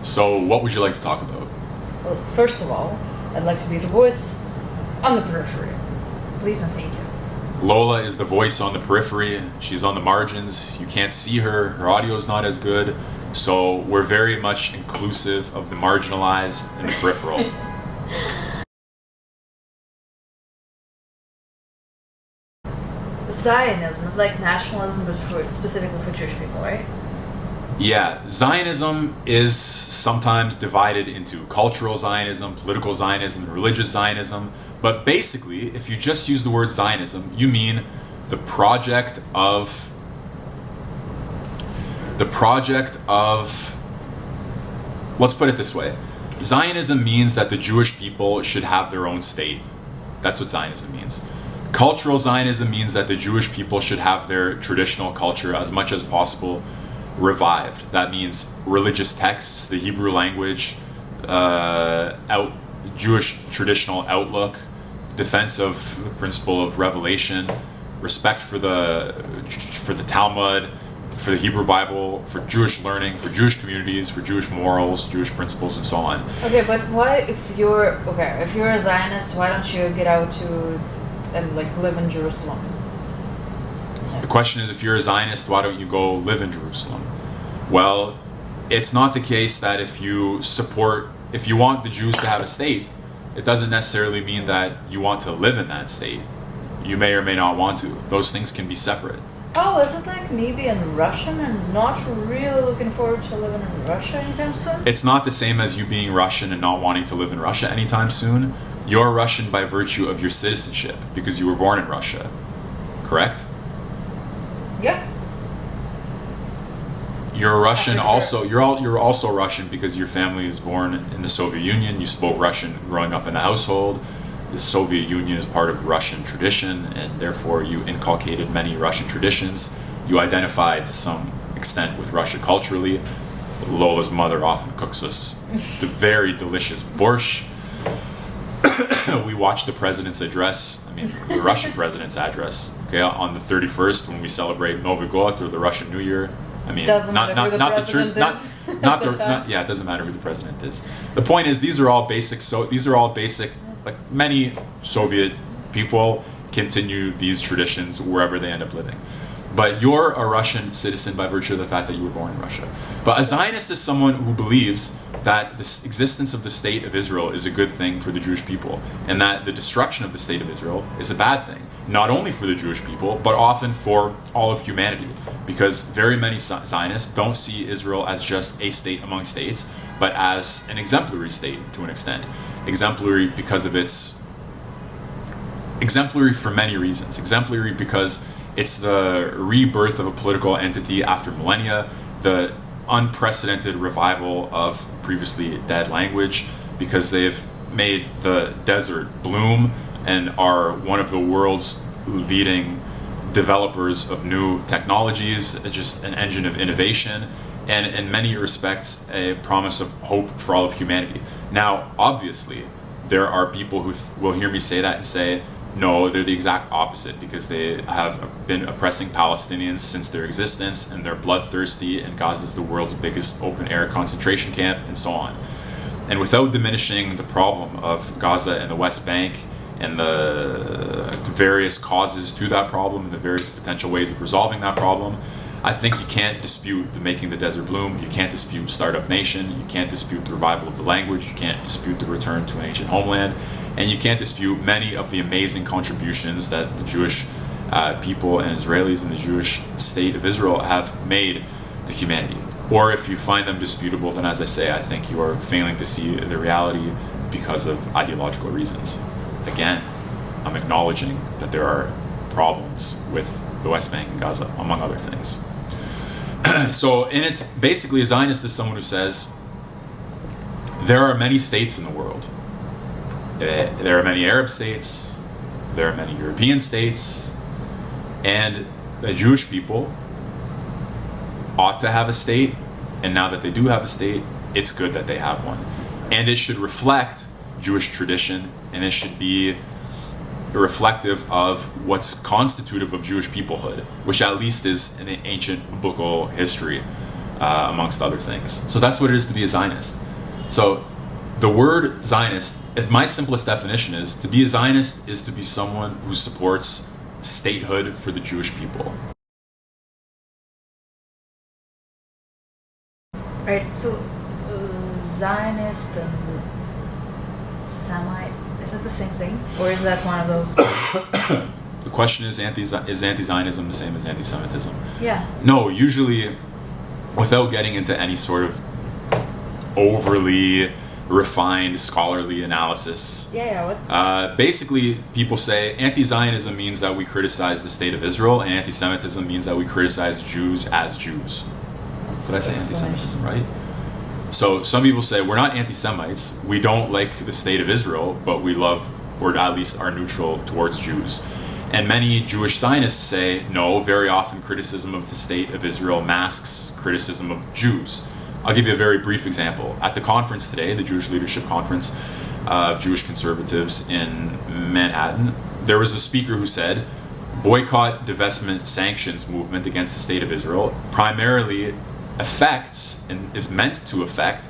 So what would you like to talk about? Well, first of all, I'd like to be the voice on the periphery. Please and thank you. Lola is the voice on the periphery. She's on the margins. You can't see her. Her audio is not as good. So we're very much inclusive of the marginalized and the peripheral. Zionism is like nationalism, but specifically for Jewish people, right? Yeah, Zionism is sometimes divided into cultural Zionism, political Zionism, and religious Zionism. But basically, if you just use the word Zionism, you mean the project of... Let's put it this way. Zionism means that the Jewish people should have their own state. That's what Zionism means. Cultural Zionism means that the Jewish people should have their traditional culture as much as possible revived. That means religious texts, the Hebrew language, Jewish traditional outlook, defense of the principle of revelation, respect for the Talmud, for the Hebrew Bible, for Jewish learning, for Jewish communities, for Jewish morals, Jewish principles, and so on. Okay, but why, if you're a Zionist, why don't you get out to and live in Jerusalem? The question is, if you're a Zionist, why don't you go live in Jerusalem? Well, it's not the case that if you want the Jews to have a state, it doesn't necessarily mean that you want to live in that state. You may or may not want to. Those things can be separate. Oh, is it like me being Russian and not really looking forward to living in Russia anytime soon? It's not the same as you being Russian and not wanting to live in Russia anytime soon. You're Russian by virtue of your citizenship because you were born in Russia. Correct? Yeah. You're Russian also. You're also Russian because your family is born in the Soviet Union. You spoke Russian growing up in the household. The Soviet Union is part of Russian tradition, and therefore you inculcated many Russian traditions. You identify to some extent with Russia culturally. Lola's mother often cooks us the very delicious borscht. We watch the president's address, the Russian president's address, okay, on the 31st when we celebrate Novy God, or the Russian New Year. Doesn't matter who the president is. Yeah, it doesn't matter who the president is. The point is, these are all basic. Like many Soviet people continue these traditions wherever they end up living. But you're a Russian citizen by virtue of the fact that you were born in Russia. But a Zionist is someone who believes that the existence of the state of Israel is a good thing for the Jewish people, and that the destruction of the state of Israel is a bad thing, not only for the Jewish people, but often for all of humanity. Because very many Zionists don't see Israel as just a state among states, but as an exemplary state to an extent. Exemplary because of exemplary for many reasons. Exemplary because it's the rebirth of a political entity after millennia, the unprecedented revival of previously dead language, because they've made the desert bloom and are one of the world's leading developers of new technologies, just an engine of innovation, and in many respects a promise of hope for all of humanity. Now, obviously, there are people who will hear me say that and say, no, they're the exact opposite, because they have been oppressing Palestinians since their existence, and they're bloodthirsty, and Gaza is the world's biggest open-air concentration camp, and so on. And without diminishing the problem of Gaza and the West Bank and the various causes to that problem and the various potential ways of resolving that problem, I think you can't dispute the making the desert bloom, you can't dispute Startup Nation, you can't dispute the revival of the language, you can't dispute the return to an ancient homeland, and you can't dispute many of the amazing contributions that the Jewish people and Israelis and the Jewish state of Israel have made to humanity. Or if you find them disputable, then as I say, I think you are failing to see the reality because of ideological reasons. Again, I'm acknowledging that there are problems with the West Bank and Gaza, among other things. So, and it's basically, a Zionist is someone who says there are many states in the world. There are many Arab states, there are many European states, and the Jewish people ought to have a state, and now that they do have a state, it's good that they have one. And it should reflect Jewish tradition, and it should be reflective of what's constitutive of Jewish peoplehood, which at least is an ancient biblical history. amongst other things. So that's what it is to be a Zionist. So the word Zionist, my simplest definition is, to be a Zionist is to be someone who supports statehood for the Jewish people. Right, so Zionist and Semite, is it the same thing? Or is that one of those? The question is anti-Zionism the same as anti-Semitism? Yeah. No, usually, without getting into any sort of overly refined scholarly analysis. What? Basically, people say anti-Zionism means that we criticize the state of Israel, and anti-Semitism means that we criticize Jews as Jews. That's what I say, anti-Semitism, right? So some people say we're not anti-Semites, we don't like the state of Israel, but we love, or at least are neutral towards Jews. And many Jewish Zionists say, no, very often criticism of the state of Israel masks criticism of Jews. I'll give you a very brief example. At the conference today, the Jewish Leadership Conference of Jewish Conservatives in Manhattan, there was a speaker who said, boycott, divestment, sanctions movement against the state of Israel primarily affects and is meant to affect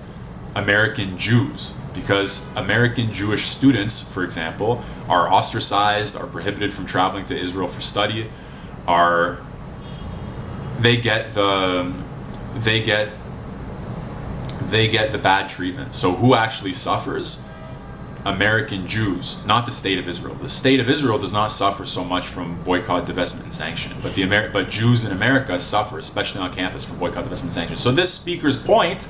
American Jews, because American Jewish students, for example, are ostracized, are prohibited from traveling to Israel for study, they get the bad treatment. So who actually suffers? American Jews, not the state of Israel. The state of Israel does not suffer so much from boycott, divestment, and sanction, but Jews in America suffer, especially on campus, from boycott, divestment, and sanction. So this speaker's point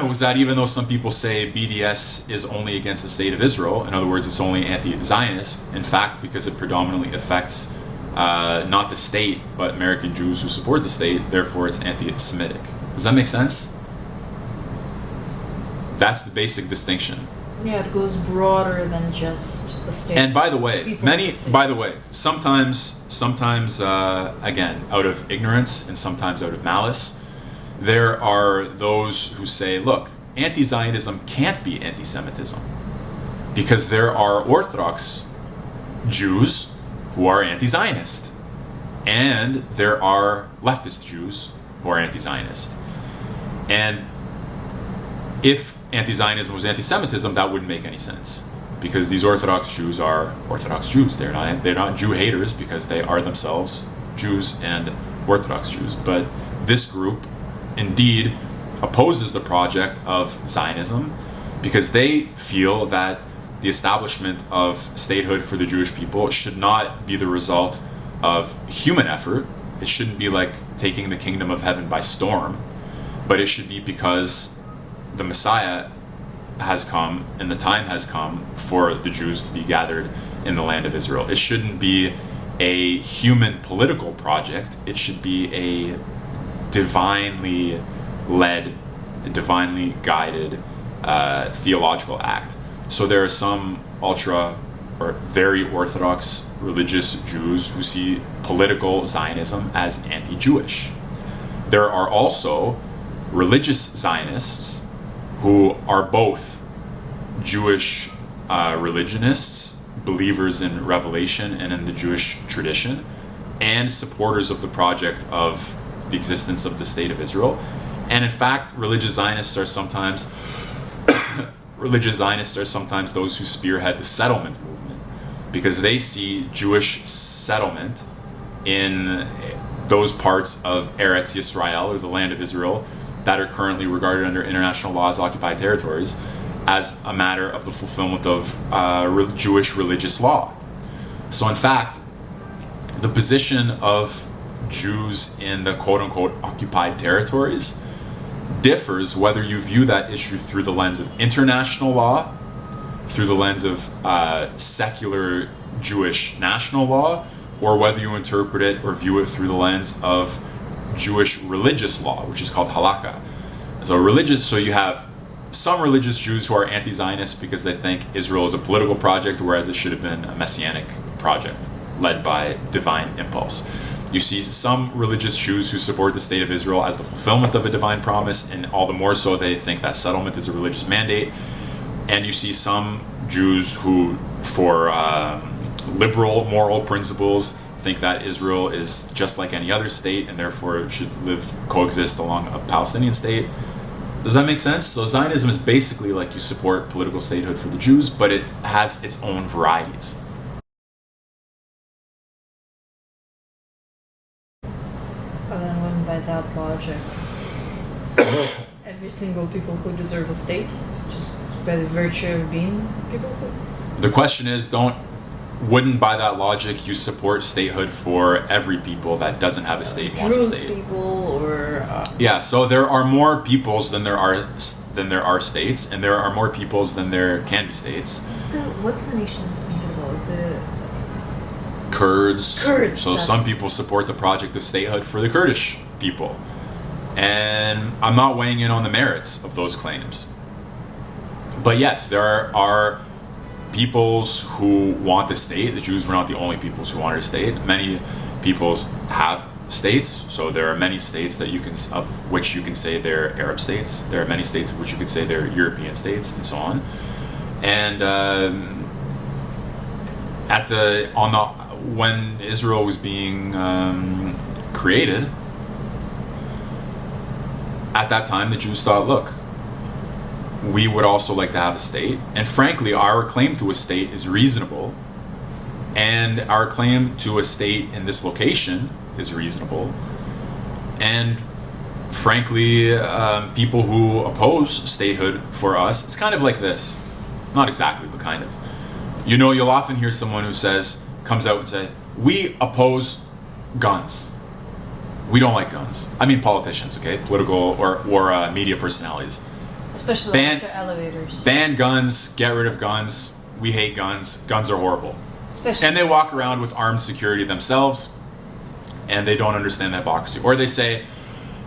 was that even though some people say BDS is only against the state of Israel, in other words, it's only anti-Zionist, in fact, because it predominantly affects not the state, but American Jews who support the state, therefore it's anti-Semitic. Does that make sense? That's the basic distinction. Yeah, it goes broader than just the state. And by the way, sometimes, again, out of ignorance and sometimes out of malice, there are those who say, look, anti-Zionism can't be anti-Semitism because there are Orthodox Jews who are anti-Zionist and there are leftist Jews who are anti-Zionist. And if anti-Zionism was anti-Semitism, that wouldn't make any sense, because these Orthodox Jews are Orthodox Jews. They're not Jew haters because they are themselves Jews and Orthodox Jews. But this group indeed opposes the project of Zionism because they feel that the establishment of statehood for the Jewish people should not be the result of human effort. It shouldn't be like taking the kingdom of heaven by storm, but it should be because the Messiah has come and the time has come for the Jews to be gathered in the land of Israel. It shouldn't be a human political project. It should be a divinely led, divinely guided theological act. So there are some ultra or very Orthodox religious Jews who see political Zionism as anti-Jewish. There are also religious Zionists who are both Jewish religionists, believers in Revelation and in the Jewish tradition, and supporters of the project of the existence of the state of Israel. And in fact, religious Zionists are sometimes those who spearhead the settlement movement, because they see Jewish settlement in those parts of Eretz Yisrael, or the land of Israel, that are currently regarded under international law as occupied territories, as a matter of the fulfillment of Jewish religious law. So in fact, the position of Jews in the quote-unquote occupied territories differs whether you view that issue through the lens of international law, through the lens of secular Jewish national law, or whether you interpret it or view it through the lens of Jewish religious law, which is called halakha. So you have some religious Jews who are anti-Zionist because they think Israel is a political project, whereas it should have been a messianic project led by divine impulse. You see some religious Jews who support the state of Israel as the fulfillment of a divine promise, and all the more so they think that settlement is a religious mandate. And you see some Jews who, for liberal moral principles, think that Israel is just like any other state and therefore should coexist along a Palestinian state. Does that make sense? So Zionism is basically like you support political statehood for the Jews, but it has its own varieties. But then when by that logic, every single people who deserve a state, just by the virtue of being people who... The question is, wouldn't by that logic you support statehood for every people that doesn't have a state, wants a state? People or... Yeah, so there are more peoples than there are states, and there are more peoples than there can be states. What's the nation thinking about? The Kurds. So that's... some people support the project of statehood for the Kurdish people. And I'm not weighing in on the merits of those claims. But yes, there are peoples who want the state. The Jews were not the only peoples who wanted a state. Many peoples have states, so there are many states that of which you can say they're Arab states. There are many states of which you could say they're European states, and so on. And when Israel was being created, at that time the Jews thought, look, we would also like to have a state, and frankly our claim to a state is reasonable, and our claim to a state in this location is reasonable, and frankly people who oppose statehood for us, it's kind of like this, not exactly but kind of, you'll often hear someone who comes out and say, we oppose guns, we don't like guns. I mean politicians, okay, political or media personalities. Especially after elevators. Ban guns, get rid of guns, we hate guns, guns are horrible. Especially. And they walk around with armed security themselves, and they don't understand hypocrisy. Or they say,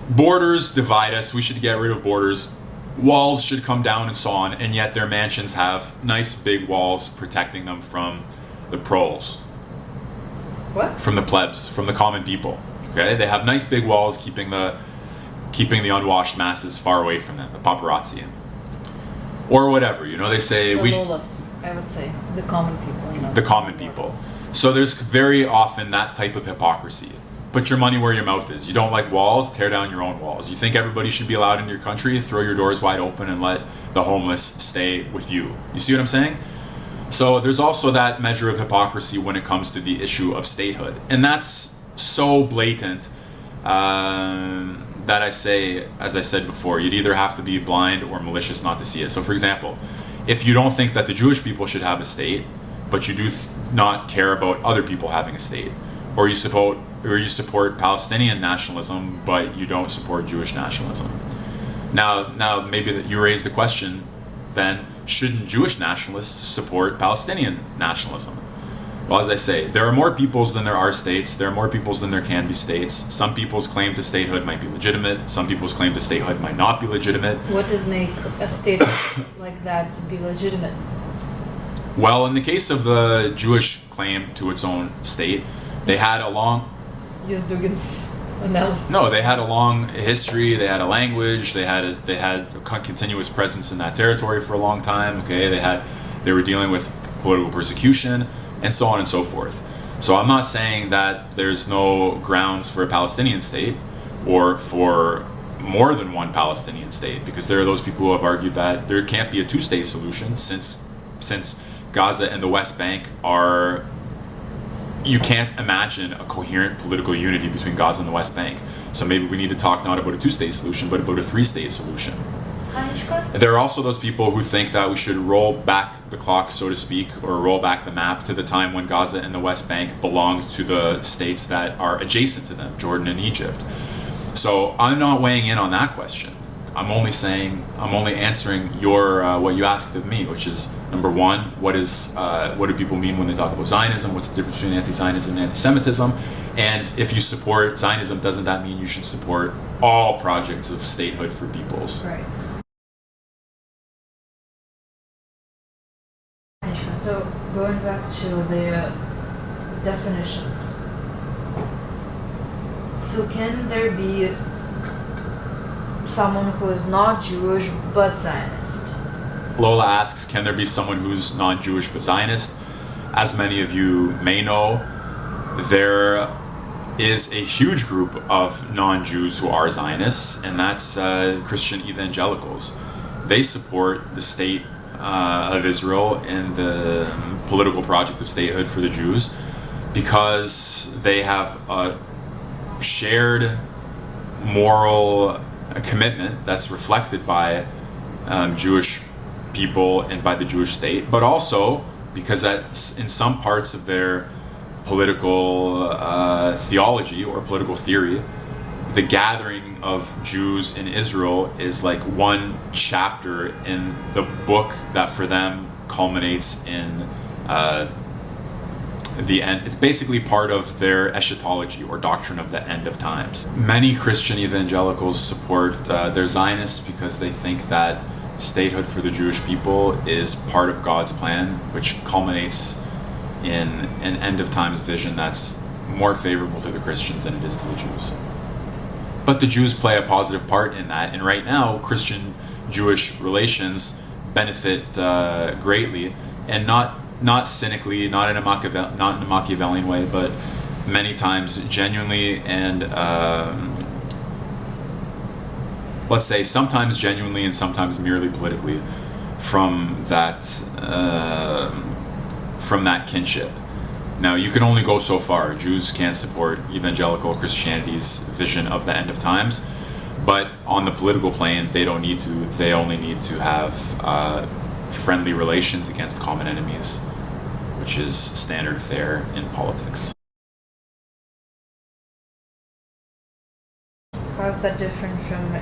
borders divide us, we should get rid of borders, walls should come down and so on, and yet their mansions have nice big walls protecting them from the proles. What? From the plebs, from the common people. Okay? They have nice big walls keeping the unwashed masses far away from them, the paparazzi. Or whatever, they say... The lolas, I would say. The common people, The common people. So there's very often that type of hypocrisy. Put your money where your mouth is. You don't like walls, tear down your own walls. You think everybody should be allowed in your country, throw your doors wide open and let the homeless stay with you. You see what I'm saying? So there's also that measure of hypocrisy when it comes to the issue of statehood. And that's so blatant that I say, as I said before, you'd either have to be blind or malicious not to see it. So for example, if you don't think that the Jewish people should have a state, but you do not care about other people having a state, or you support Palestinian nationalism, but you don't support Jewish nationalism. Now maybe that you raise the question, then, shouldn't Jewish nationalists support Palestinian nationalism? Well, as I say, there are more peoples than there are states. There are more peoples than there can be states. Some people's claim to statehood might be legitimate. Some people's claim to statehood might not be legitimate. What does make a state like that be legitimate? Well, in the case of the Jewish claim to its own state, they had a long... Use Dugan's analysis. No, they had a long history. They had a language. They had a continuous presence in that territory for a long time. Okay, they were dealing with political persecution, and so on and so forth. So I'm not saying that there's no grounds for a Palestinian state or for more than one Palestinian state, because there are those people who have argued that there can't be a two-state solution since Gaza and the West Bank are... You can't imagine a coherent political unity between Gaza and the West Bank. So maybe we need to talk not about a two-state solution, but about a three-state solution. There are also those people who think that we should roll back the clock, so to speak, or roll back the map to the time when Gaza and the West Bank belonged to the states that are adjacent to them, Jordan and Egypt. So I'm not weighing in on that question. I'm only answering your what you asked of me, which is, number one, what do people mean when they talk about Zionism? What's the difference between anti-Zionism and anti-Semitism? And if you support Zionism, doesn't that mean you should support all projects of statehood for peoples? Right. So going back to the definitions. So can there be someone who is not Jewish but Zionist? Lola asks, can there be someone who's not Jewish but Zionist? As many of you may know, there is a huge group of non-Jews who are Zionists, and that's Christian evangelicals. They support the state of Israel and the political project of statehood for the Jews because they have a shared moral commitment that's reflected by Jewish people and by the Jewish state, but also because that in some parts of their political theology or political theory, the gathering of Jews in Israel is like one chapter in the book that for them culminates in the end. It's basically part of their eschatology or doctrine of the end of times. Many Christian evangelicals support their Zionists because they think that statehood for the Jewish people is part of God's plan, which culminates in an end of times vision that's more favorable to the Christians than it is to the Jews. But the Jews play a positive part in that, and right now Christian-Jewish relations benefit greatly, and not cynically, not in a Machiavellian way, but many times genuinely and let's say sometimes genuinely and sometimes merely politically from that kinship. Now, you can only go so far. Jews can't support evangelical Christianity's vision of the end of times, but on the political plane, they don't need to. They only need to have friendly relations against common enemies, which is standard fare in politics. How is that different from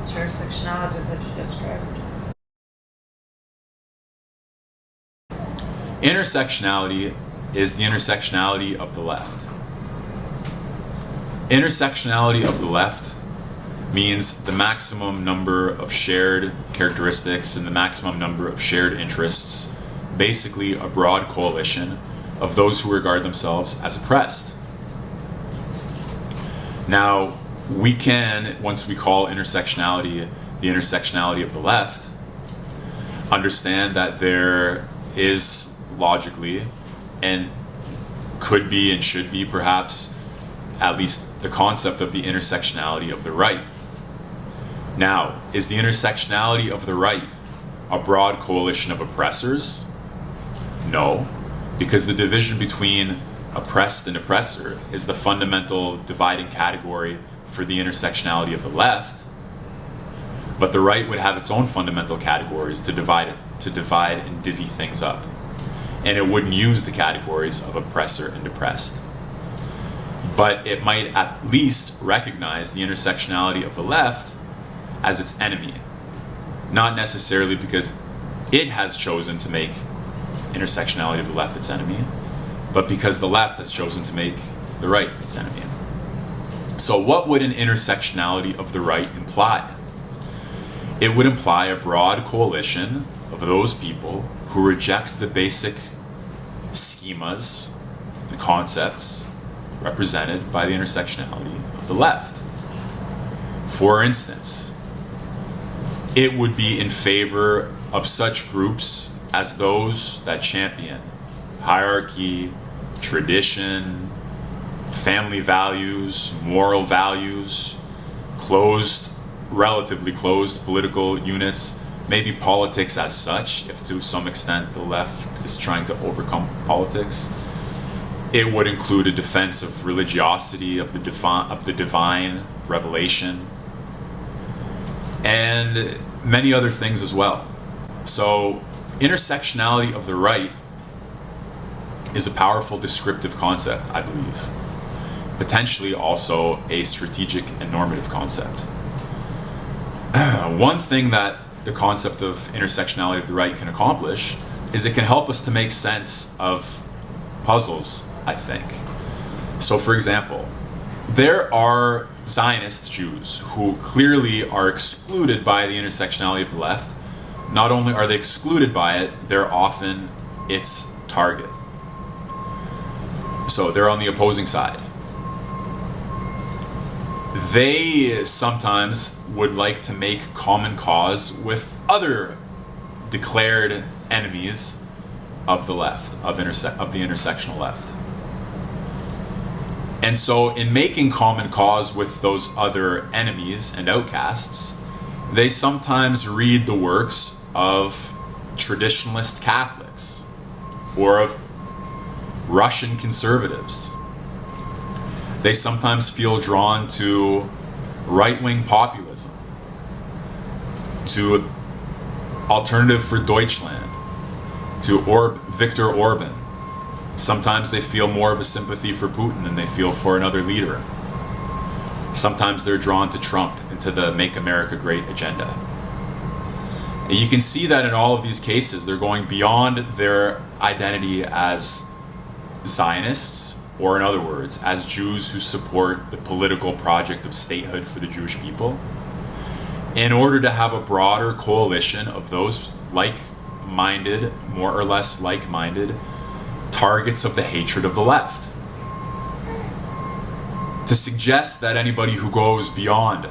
intersectionality that you described? Intersectionality is the intersectionality of the left. Intersectionality of the left means the maximum number of shared characteristics and the maximum number of shared interests, basically a broad coalition of those who regard themselves as oppressed. Now, we can, once we call intersectionality the intersectionality of the left, understand that there is logically and could be and should be perhaps at least the concept of the intersectionality of the right. Now, is the intersectionality of the right a broad coalition of oppressors? No, because the division between oppressed and oppressor is the fundamental dividing category for the intersectionality of the left, but the right would have its own fundamental categories to divide and divvy things up. And it wouldn't use the categories of oppressor and oppressed. But it might at least recognize the intersectionality of the left as its enemy. Not necessarily because it has chosen to make intersectionality of the left its enemy, but because the left has chosen to make the right its enemy. So what would an intersectionality of the right imply? It would imply a broad coalition of those people who reject the basic schemas and concepts represented by the intersectionality of the left. For instance, it would be in favor of such groups as those that champion hierarchy, tradition, family values, moral values, relatively closed political units, maybe politics as such, if to some extent the left is trying to overcome politics. It would include a defense of religiosity, of the divine revelation, and many other things as well. So intersectionality of the right is a powerful descriptive concept, I believe. Potentially also a strategic and normative concept. One thing that the concept of intersectionality of the right can accomplish is it can help us to make sense of puzzles, I think. So for example, there are Zionist Jews who clearly are excluded by the intersectionality of the left. Not only are they excluded by it, they're often its target. So they're on the opposing side. They sometimes would like to make common cause with other declared enemies of the left, of the intersectional left. And so in making common cause with those other enemies and outcasts, they sometimes read the works of traditionalist Catholics or of Russian conservatives. They sometimes feel drawn to right-wing populism, to Alternative for Deutschland, to Viktor Orban. Sometimes they feel more of a sympathy for Putin than they feel for another leader. Sometimes they're drawn to Trump and to the Make America Great agenda. And you can see that in all of these cases, they're going beyond their identity as Zionists, or in other words, as Jews who support the political project of statehood for the Jewish people, in order to have a broader coalition of those like-minded, more or less like-minded, targets of the hatred of the left. To suggest that anybody who goes beyond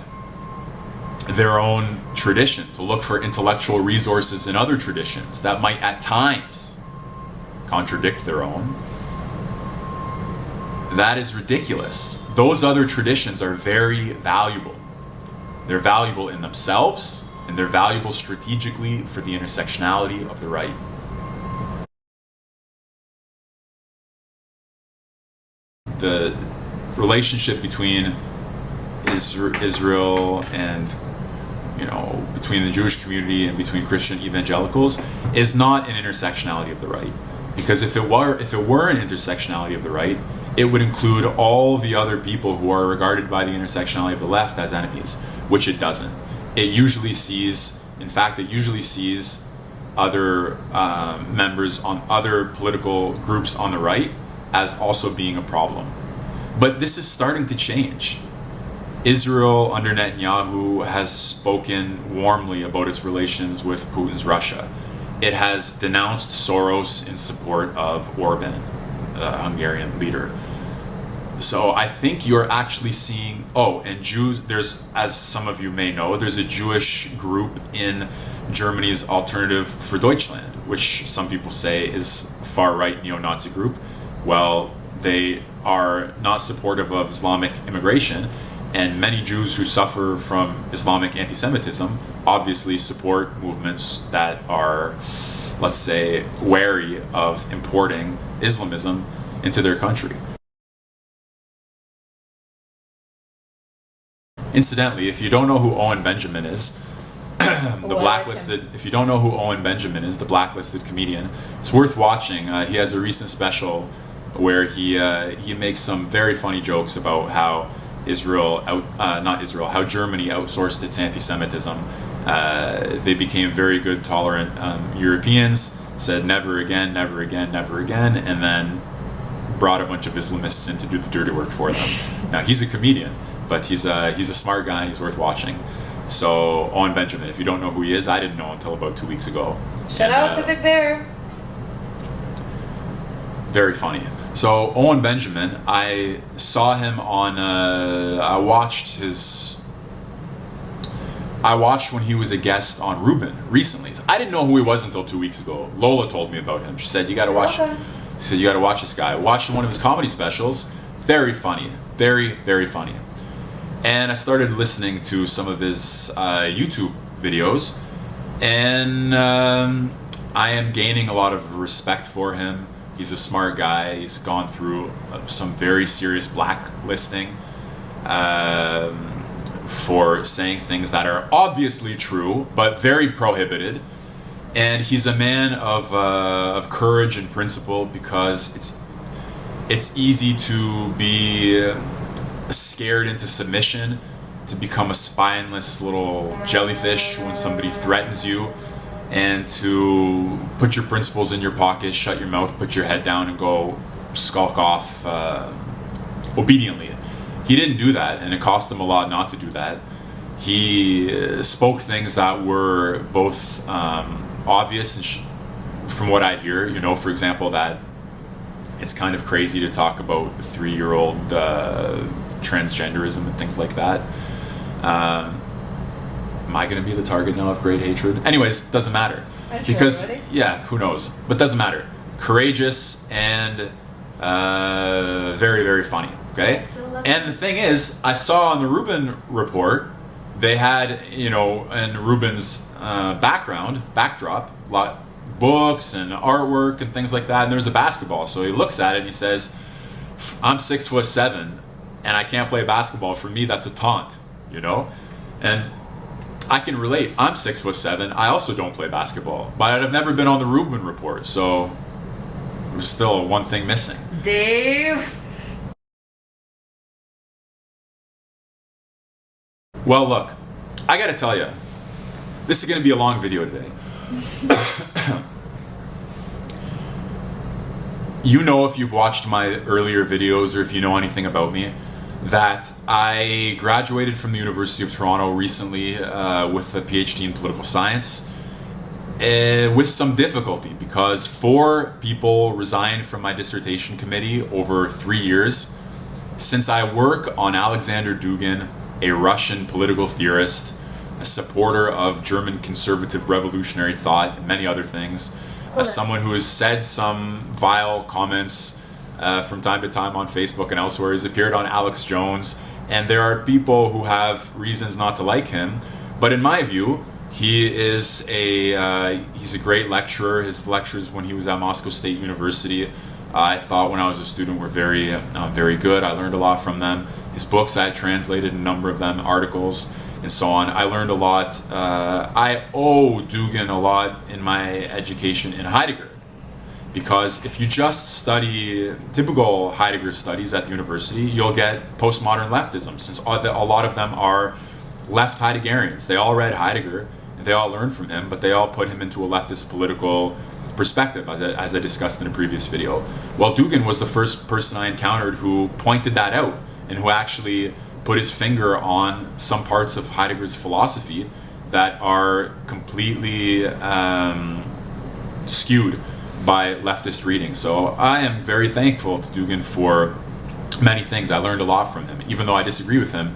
their own tradition, to look for intellectual resources in other traditions that might at times contradict their own, that is ridiculous. Those other traditions are very valuable. They're valuable in themselves, and they're valuable strategically for the intersectionality of the right. The relationship between Israel and, between the Jewish community and between Christian evangelicals is not an intersectionality of the right. Because if it were an intersectionality of the right, it would include all the other people who are regarded by the intersectionality of the left as enemies, which it doesn't. It usually sees other members on other political groups on the right as also being a problem. But this is starting to change. Israel under Netanyahu has spoken warmly about its relations with Putin's Russia. It has denounced Soros in support of Orban, the Hungarian leader. So I think you're actually seeing, and Jews, there's, as some of you may know, there's a Jewish group in Germany's Alternative for Deutschland, which some people say is far-right neo-Nazi group. Well, they are not supportive of Islamic immigration, and many Jews who suffer from Islamic anti-Semitism obviously support movements that are, let's say, wary of importing Islamism into their country. Incidentally, if you don't know who Owen Benjamin is, if you don't know who Owen Benjamin is, the blacklisted comedian, it's worth watching. He has a recent special where he makes some very funny jokes about how how Germany outsourced its anti-Semitism. They became very good, tolerant Europeans, said never again, never again, never again, and then brought a bunch of Islamists in to do the dirty work for them. Now, he's a comedian, but he's a smart guy and he's worth watching. So, Owen Benjamin, if you don't know who he is, I didn't know until about 2 weeks ago. Shout out to Big Bear. Very funny. So, Owen Benjamin, I saw him on, I watched when he was a guest on Rubin recently. So I didn't know who he was until 2 weeks ago. Lola told me about him. She said, you gotta watch this guy. I watched one of his comedy specials. Very funny. Very, very funny. And I started listening to some of his YouTube videos, and I am gaining a lot of respect for him. He's a smart guy. He's gone through some very serious blacklisting for saying things that are obviously true, but very prohibited. And he's a man of courage and principle, because it's easy to be scared into submission, to become a spineless little jellyfish when somebody threatens you, and to put your principles in your pocket, shut your mouth, put your head down, and go skulk off obediently. He didn't do that, and it cost him a lot not to do that. He spoke things that were both obvious, and from what I hear, for example, that it's kind of crazy to talk about 3-year-old transgenderism and things like that. Am I going to be the target now of great hatred? Anyways, doesn't matter. Because, who knows? But doesn't matter. Courageous and very, very funny. Okay? And the thing is, I saw on the Rubin report, they had, you know, in Rubin's backdrop, a lot books and artwork and things like that, and there's a basketball. So he looks at it and he says, I'm 6'7" and I can't play basketball. For me, that's a taunt, you know? And I can relate. I'm 6'7". I also don't play basketball, but I've never been on the Rubin report, so there's still one thing missing. Dave. Well, look, I gotta tell you, this is gonna be a long video today. You know, if you've watched my earlier videos or if you know anything about me, that I graduated from the University of Toronto recently with a PhD in political science with some difficulty because 4 people resigned from my dissertation committee over 3 years. Since I work on Alexander Dugan, a Russian political theorist, a supporter of German conservative revolutionary thought, and many other things, as someone who has said some vile comments from time to time on Facebook and elsewhere. He's appeared on Alex Jones, and there are people who have reasons not to like him. But in my view, he's a great lecturer. His lectures when he was at Moscow State University, I thought when I was a student were very good. I learned a lot from them. His books, I translated a number of them, articles, and so on. I learned a lot. I owe Dugan a lot in my education in Heidegger, because if you just study typical Heidegger studies at the university, you'll get postmodern leftism, since a lot of them are left Heideggerians. They all read Heidegger, and they all learned from him, but they all put him into a leftist political perspective, as I discussed in a previous video. Well, Dugan was the first person I encountered who pointed that out, and who actually put his finger on some parts of Heidegger's philosophy that are completely skewed by leftist reading. So I am very thankful to Dugan for many things. I learned a lot from him, even though I disagree with him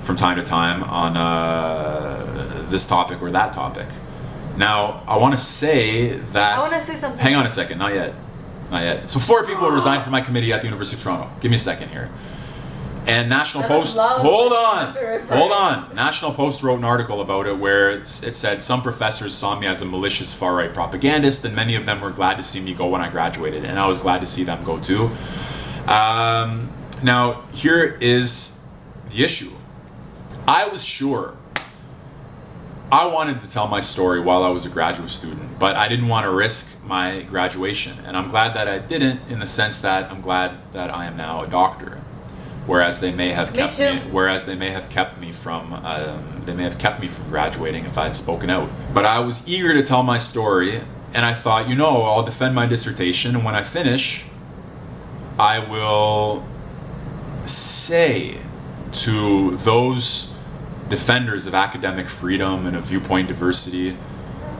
from time to time on this topic or that topic. Now, I want to say that... I want to say something. Hang on a second, not yet. So 4 people resigned from my committee at the University of Toronto. Give me a second here. And National Post, hold on. National Post wrote an article about it where it said some professors saw me as a malicious far-right propagandist, and many of them were glad to see me go when I graduated, and I was glad to see them go too. Now, here is the issue. I was sure I wanted to tell my story while I was a graduate student, but I didn't want to risk my graduation, and I'm glad that I didn't, in the sense that I'm glad that I am now a doctor. Whereas they may have kept me from graduating if I had spoken out. But I was eager to tell my story, and I thought, you know, I'll defend my dissertation, and when I finish, I will say to those defenders of academic freedom and of viewpoint diversity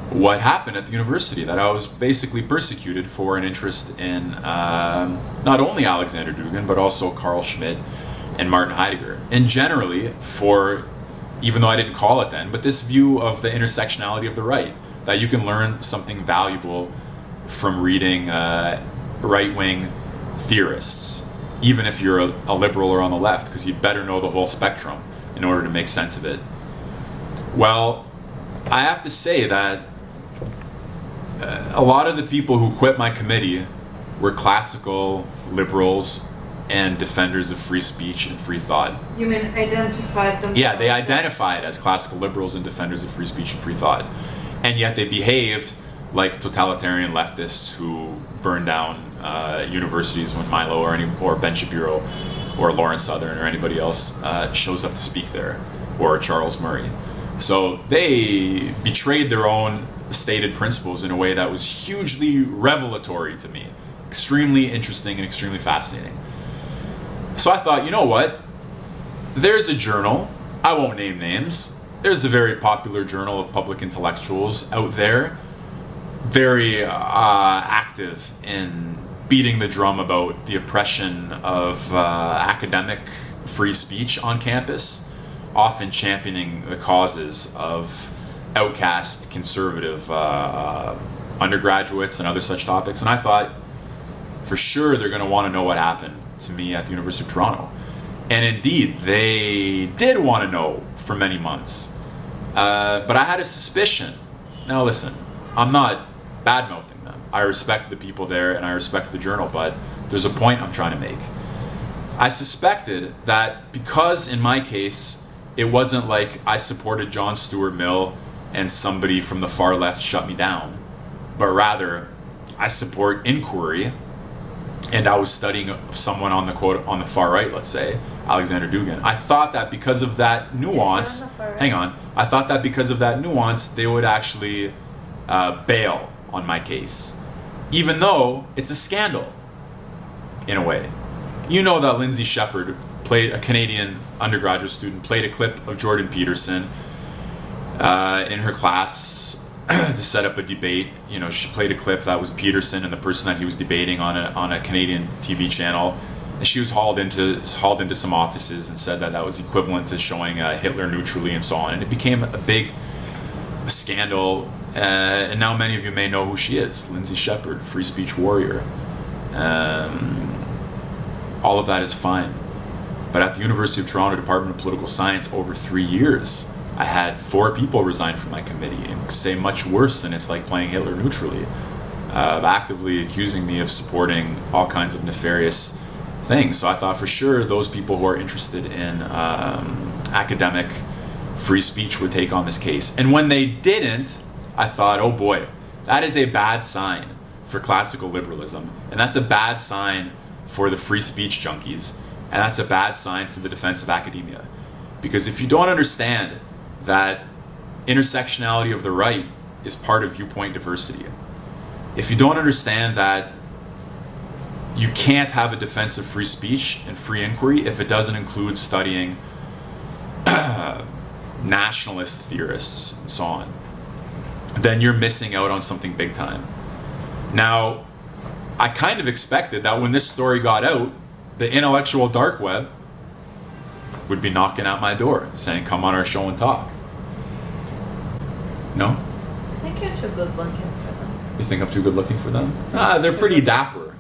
what happened at the university, that I was basically persecuted for an interest in not only Alexander Dugan, but also Carl Schmitt and Martin Heidegger. And generally, even though I didn't call it then, but this view of the intersectionality of the right, that you can learn something valuable from reading right-wing theorists, even if you're a liberal or on the left, because you better know the whole spectrum in order to make sense of it. Well, I have to say that a lot of the people who quit my committee were classical liberals and defenders of free speech and free thought. You mean identified themselves? Yeah, they identified as classical liberals and defenders of free speech and free thought. And yet they behaved like totalitarian leftists who burned down universities when Milo or Ben Shapiro or Lawrence Southern or anybody else shows up to speak there, or Charles Murray. So they betrayed their own stated principles in a way that was hugely revelatory to me, extremely interesting and extremely fascinating. So I thought, you know what? There's a journal, I won't name names, there's a very popular journal of public intellectuals out there, very active in beating the drum about the oppression of academic free speech on campus, often championing the causes of outcast conservative undergraduates and other such topics. And I thought, for sure, they're going to want to know what happened to me at the University of Toronto. And indeed, they did want to know for many months. But I had a suspicion. Now listen, I'm not bad-mouthing them. I respect the people there and I respect the journal, but there's a point I'm trying to make. I suspected that because in my case, it wasn't like I supported John Stuart Mill and somebody from the far left shut me down, but rather I support inquiry, and I was studying someone on the quote on the far right, let's say, Alexander Dugan. I thought that because of that nuance, I thought that because of that nuance, they would actually bail on my case, even though it's a scandal, in a way. You know that Lindsay Shepherd, a Canadian undergraduate student, played a clip of Jordan Peterson in her class to set up a debate. You know, she played a clip that was Peterson and the person that he was debating on a Canadian TV channel. And she was hauled into some offices and said that was equivalent to showing Hitler neutrally and so on. And it became a big scandal. And now many of you may know who she is, Lindsay Shepherd, free speech warrior. All of that is fine. But at the University of Toronto Department of Political Science, over 3 years, I had 4 people resign from my committee and say much worse than it's like playing Hitler neutrally, actively accusing me of supporting all kinds of nefarious things. So I thought for sure those people who are interested in academic free speech would take on this case. And when they didn't, I thought, oh boy, that is a bad sign for classical liberalism. And that's a bad sign for the free speech junkies. And that's a bad sign for the defense of academia. Because if you don't understand that intersectionality of the right is part of viewpoint diversity, if you don't understand that you can't have a defense of free speech and free inquiry if it doesn't include studying nationalist theorists and so on, then you're missing out on something big time. Now, I kind of expected that when this story got out, the intellectual dark web would be knocking at my door saying, come on our show and talk. No? I think you're too good looking for them. You think I'm too good looking for them? They're pretty dapper.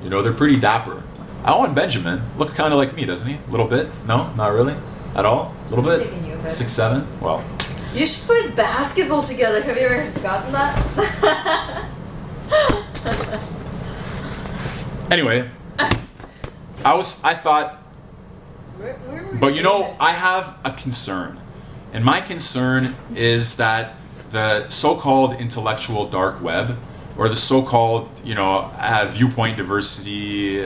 You know, they're pretty dapper. Owen Benjamin looks kind of like me, doesn't he? A little bit? No? Not really? At all? A little bit? 6'7"? Well. You should play basketball together. Have you ever gotten that? Anyway, I thought, but you know, I have a concern. And my concern is that the so-called intellectual dark web, or the so-called, viewpoint diversity,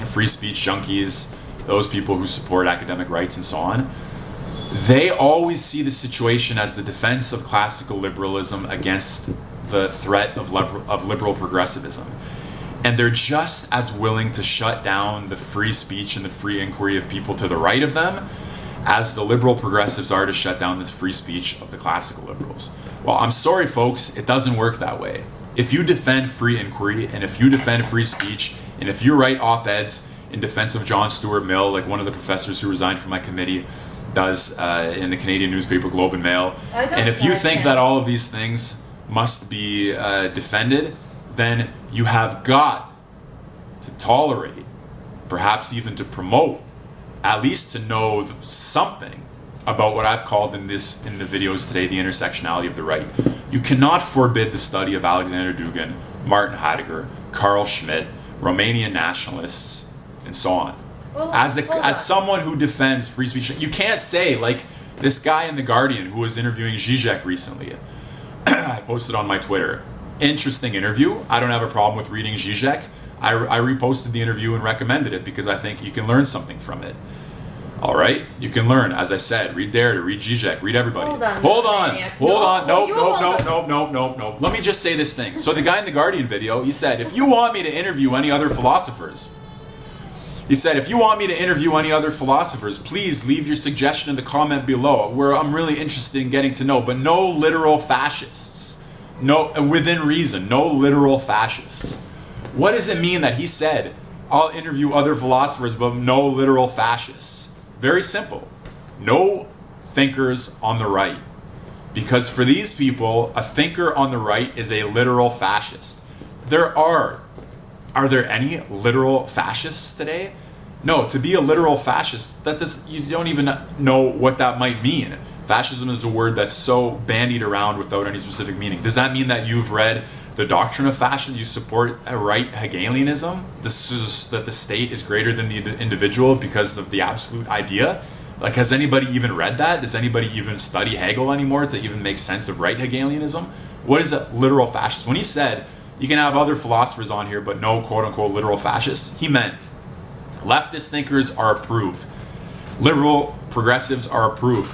free speech junkies, those people who support academic rights and so on, they always see the situation as the defense of classical liberalism against the threat of liberal progressivism. And they're just as willing to shut down the free speech and the free inquiry of people to the right of them as the liberal progressives are to shut down this free speech of the classical liberals. Well, I'm sorry, folks, it doesn't work that way. If you defend free inquiry, and if you defend free speech, and if you write op-eds in defense of John Stuart Mill, like one of the professors who resigned from my committee does in the Canadian newspaper Globe and Mail, and if you think that all of these things must be defended, then you have got to tolerate, perhaps even to promote, at least to know something about what I've called in the videos today, the intersectionality of the right. You cannot forbid the study of Alexander Dugan, Martin Heidegger, Carl Schmitt, Romanian nationalists, and so on. Well, as someone who defends free speech, you can't say, like this guy in The Guardian who was interviewing Zizek recently. I posted on my Twitter. Interesting interview. I don't have a problem with reading Zizek. I reposted the interview and recommended it because I think you can learn something from it. All right? You can learn, as I said, read Derrida, read Zizek, read everybody. Hold on. Nope. Let me just say this thing. So the guy in the Guardian video, he said, if you want me to interview any other philosophers, please leave your suggestion in the comment below, where I'm really interested in getting to know, but no literal fascists. No, within reason, no literal fascists. What does it mean that he said, I'll interview other philosophers, but no literal fascists? Very simple. No thinkers on the right. Because for these people, a thinker on the right is a literal fascist. There are Are there any literal fascists today? No, to be a literal fascist, you don't even know what that might mean. Fascism is a word that's so bandied around without any specific meaning. Does that mean that you've read the doctrine of fascism? You support a right Hegelianism? This is that the state is greater than the individual because of the absolute idea? Like, has anybody even read that? Does anybody even study Hegel anymore to even make sense of right Hegelianism? What is a literal fascist? When he said, you can have other philosophers on here, but no quote-unquote literal fascists, he meant leftist thinkers are approved. Liberal progressives are approved.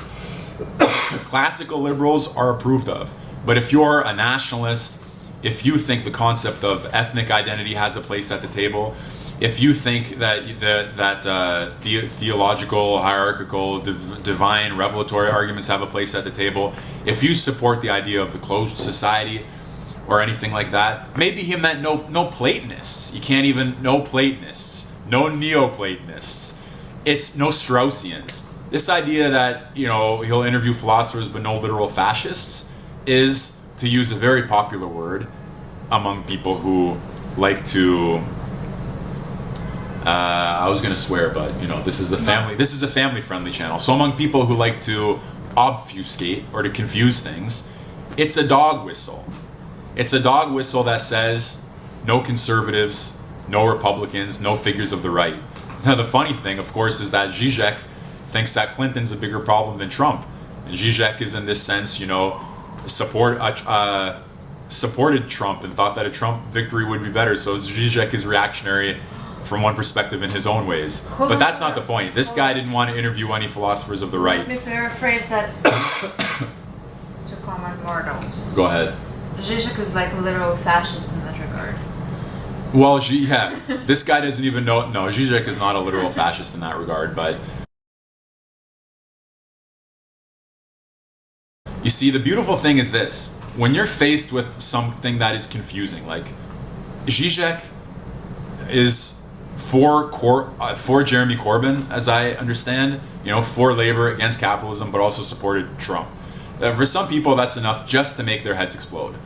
Classical liberals are approved of. But if you're a nationalist, if you think the concept of ethnic identity has a place at the table, if you think that theological, hierarchical, divine, revelatory arguments have a place at the table, if you support the idea of the closed society or anything like that, maybe he meant no Platonists. You can't even, no Platonists, no Neoplatonists. It's no Straussians. This idea that, he'll interview philosophers but no literal fascists is, to use a very popular word among people who like to, I was going to swear, but this is a family-friendly channel. So among people who like to obfuscate or to confuse things, it's a dog whistle. It's a dog whistle that says no conservatives, no Republicans, no figures of the right. Now the funny thing, of course, is that Zizek thinks that Clinton's a bigger problem than Trump. And Zizek is, in this sense, supported Trump and thought that a Trump victory would be better. So Zizek is reactionary from one perspective in his own ways. But that's not the point. This guy didn't want to interview any philosophers of the right. Let me paraphrase that to common mortals. Go ahead. Zizek is like a literal fascist in that regard. Well, this guy doesn't even know. No, Zizek is not a literal fascist in that regard, but you see, the beautiful thing is this. When you're faced with something that is confusing, like Zizek is for Jeremy Corbyn, as I understand, for labor, against capitalism, but also supported Trump. For some people, that's enough just to make their heads explode.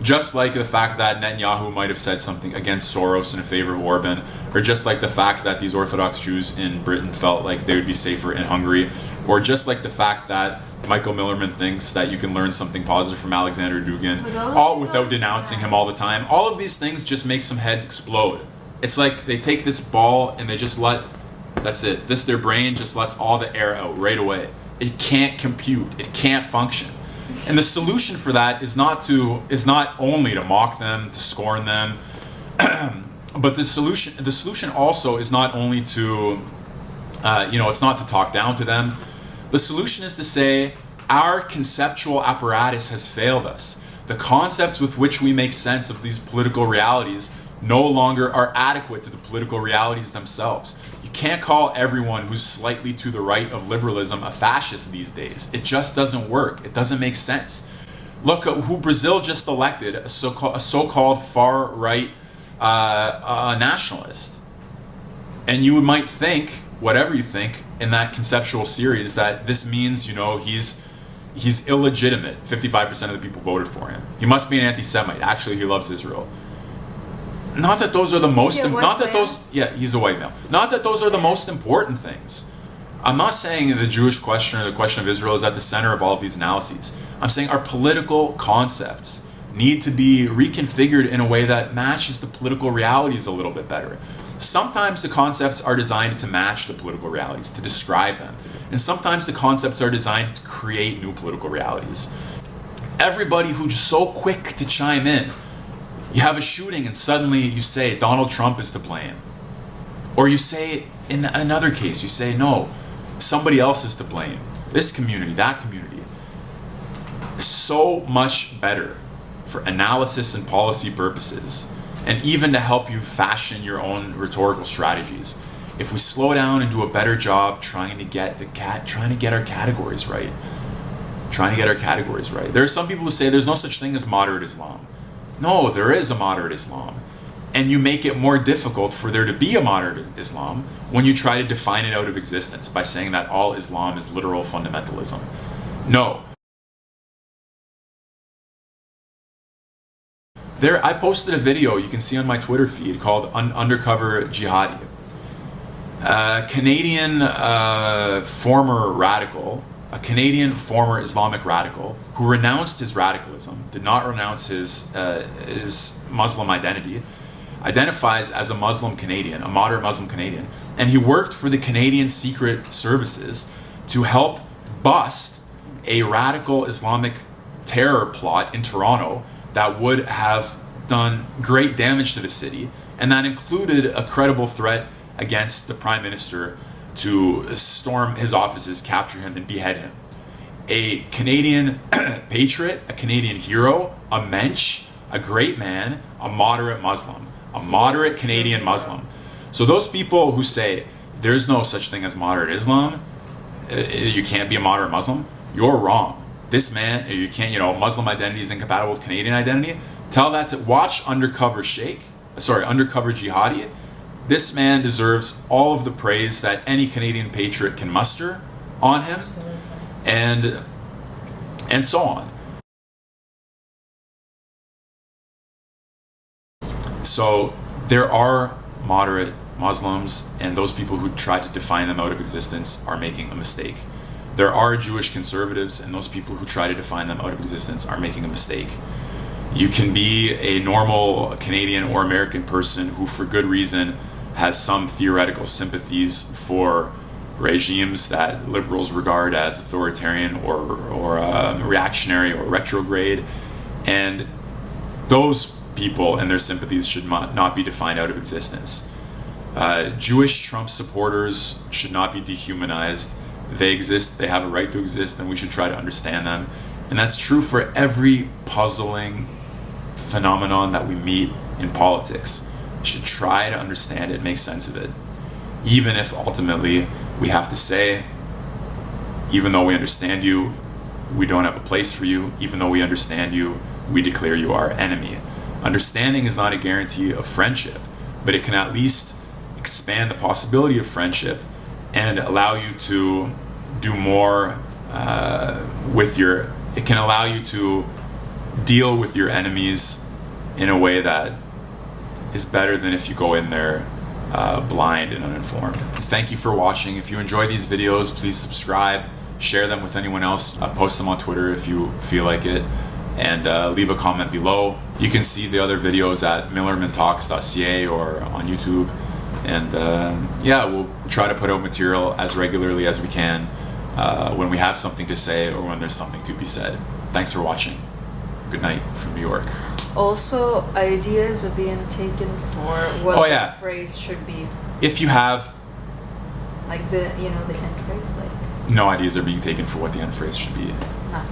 Just like the fact that Netanyahu might have said something against Soros in favor of Orban, or just like the fact that these Orthodox Jews in Britain felt like they would be safer in Hungary, or just like the fact that Michael Millerman thinks that you can learn something positive from Alexander Dugan, all without denouncing him all the time. All of these things just make some heads explode. It's like they take this ball and they just that's it. Their brain just lets all the air out right away. It can't compute. It can't function. And the solution for that is not only to mock them, to scorn them, but the solution also is not only to, it's not to talk down to them. The solution is to say, our conceptual apparatus has failed us. The concepts with which we make sense of these political realities no longer are adequate to the political realities themselves. You can't call everyone who's slightly to the right of liberalism a fascist these days. It just doesn't work. It doesn't make sense. Look at who Brazil just elected, a so-called far-right nationalist. And you might think, whatever you think, in that conceptual series, that this means, he's illegitimate. 55% of the people voted for him. He must be an anti-Semite. Actually, he loves Israel. Not that those are the most. He's a white male. Not that those are the most important things. I'm not saying the Jewish question or the question of Israel is at the center of all of these analyses. I'm saying our political concepts need to be reconfigured in a way that matches the political realities a little bit better. Sometimes the concepts are designed to match the political realities, to describe them. And sometimes the concepts are designed to create new political realities. Everybody who's so quick to chime in, you have a shooting and suddenly you say Donald Trump is to blame. Or you say, in another case, you say, no, somebody else is to blame. This community, that community. So much better for analysis and policy purposes, and even to help you fashion your own rhetorical strategies. If we slow down and do a better job trying to get our categories right. There are some people who say there's no such thing as moderate Islam. No, there is a moderate Islam. And you make it more difficult for there to be a moderate Islam when you try to define it out of existence by saying that all Islam is literal fundamentalism. No. I posted a video you can see on my Twitter feed called Undercover Jihadi. Canadian former radical, a Canadian former Islamic radical who renounced his radicalism, did not renounce his Muslim identity, identifies as a Muslim Canadian, a moderate Muslim Canadian, and he worked for the Canadian Secret Services to help bust a radical Islamic terror plot in Toronto that would have done great damage to the city, and that included a credible threat against the Prime Minister to storm his offices, capture him, and behead him. A Canadian patriot, a Canadian hero, a mensch, a great man, a moderate Muslim, a moderate Canadian Muslim. So those people who say there's no such thing as moderate Islam, you can't be a moderate Muslim, you're wrong. This man, you can't, Muslim identity is incompatible with Canadian identity. Tell that to watch Undercover Jihadi. This man deserves all of the praise that any Canadian patriot can muster on him. Absolutely. And so on. So there are moderate Muslims, and those people who try to define them out of existence are making a mistake. There are Jewish conservatives, and those people who try to define them out of existence are making a mistake. You can be a normal Canadian or American person who, for good reason, has some theoretical sympathies for regimes that liberals regard as authoritarian or reactionary or retrograde, and those people and their sympathies should not be defined out of existence. Jewish Trump supporters should not be dehumanized. They exist, they have a right to exist, and we should try to understand them. And that's true for every puzzling phenomenon that we meet in politics. We should try to understand it, make sense of it. Even if ultimately we have to say, even though we understand you, we don't have a place for you. Even though we understand you, we declare you our enemy. Understanding is not a guarantee of friendship, but it can at least expand the possibility of friendship and allow you to do more it can allow you to deal with your enemies in a way that is better than if you go in there blind and uninformed. Thank you for watching. If you enjoy these videos, please subscribe, share them with anyone else, post them on Twitter if you feel like it, and leave a comment below. You can see the other videos at millermantalks.ca or on YouTube. And we'll try to put out material as regularly as we can when we have something to say or when there's something to be said. Thanks for watching. Good night from New York. Also, ideas are being taken for what the phrase should be. If you have... Like the end phrase? No ideas are being taken for what the end phrase should be. No.